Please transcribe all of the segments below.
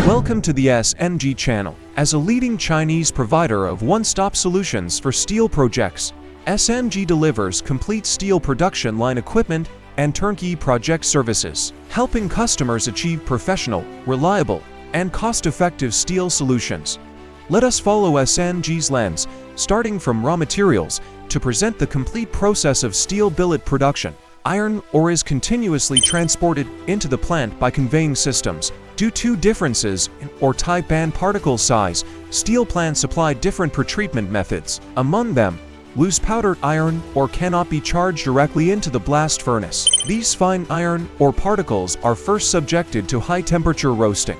Welcome to the SMG channel. As a leading Chinese provider of one-stop solutions for steel projects, SMG delivers complete steel production line equipment and turnkey project services, helping customers achieve professional, reliable, and cost-effective steel solutions. Let us follow SMG's lens, starting from raw materials, to present the complete process of steel billet production. Iron ore is continuously transported into the plant by conveying systems. Due to differences in ore type and particle size, steel plants apply different pretreatment methods. Among them, loose powdered iron ore cannot be charged directly into the blast furnace. These fine iron ore particles are first subjected to high-temperature roasting,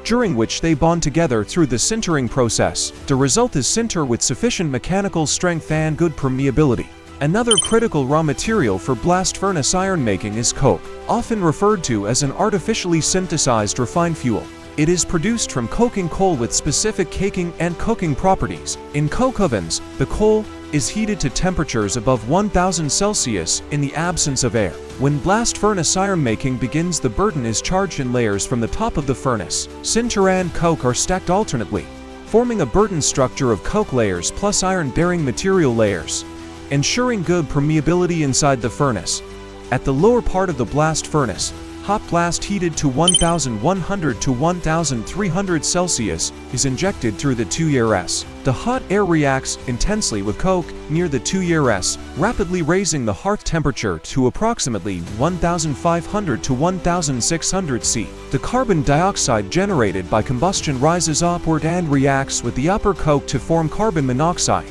during which they bond together through the sintering process. The result is sinter with sufficient mechanical strength and good permeability. Another critical raw material for blast furnace iron making is coke, often referred to as an artificially synthesized refined fuel. It is produced from coking coal with specific caking and cooking properties. In coke ovens, the coal is heated to temperatures above 1000 Celsius in the absence of air. When blast furnace iron making begins, the burden is charged in layers from the top of the furnace. Sinter and coke are stacked alternately, forming a burden structure of coke layers plus iron-bearing material layers, ensuring good permeability inside the furnace. At the lower part of the blast furnace, hot blast heated to 1100 to 1300 Celsius is injected through the tuyeres. The hot air reacts intensely with coke near the tuyeres, rapidly raising the hearth temperature to approximately 1500 to 1600 C. The carbon dioxide generated by combustion rises upward and reacts with the upper coke to form carbon monoxide,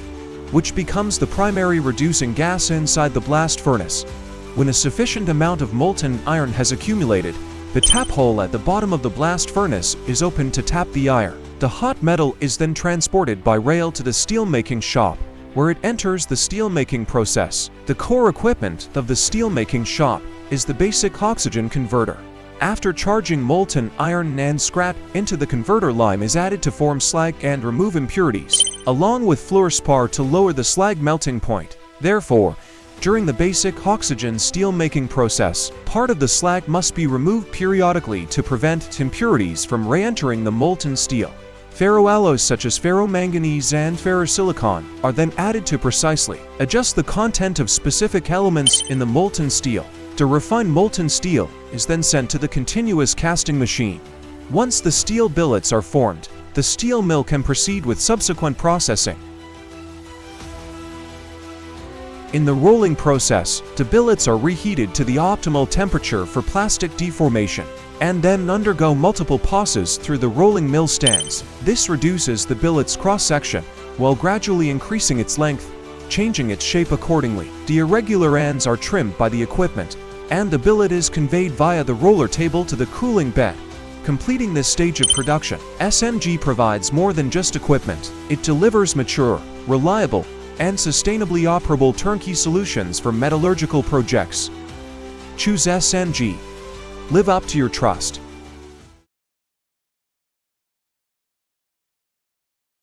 which becomes the primary reducing gas inside the blast furnace. When a sufficient amount of molten iron has accumulated, the tap hole at the bottom of the blast furnace is opened to tap the iron. The hot metal is then transported by rail to the steelmaking shop, where it enters the steelmaking process. The core equipment of the steelmaking shop is the basic oxygen converter. After charging molten iron and scrap into the converter, lime is added to form slag and remove impurities, along with fluorspar to lower the slag melting point. Therefore, during the basic oxygen steelmaking process, part of the slag must be removed periodically to prevent impurities from re-entering the molten steel. Ferroalloys such as ferromanganese and ferrosilicon are then added to precisely adjust the content of specific elements in the molten steel. The refined molten steel is then sent to the continuous casting machine. Once the steel billets are formed, the steel mill can proceed with subsequent processing. In the rolling process, the billets are reheated to the optimal temperature for plastic deformation, and then undergo multiple passes through the rolling mill stands. This reduces the billet's cross-section, while gradually increasing its length, changing its shape accordingly. The irregular ends are trimmed by the equipment, and the billet is conveyed via the roller table to the cooling bed. Completing this stage of production, SMG provides more than just equipment. It delivers mature, reliable, and sustainably operable turnkey solutions for metallurgical projects. Choose SMG. Live up to your trust.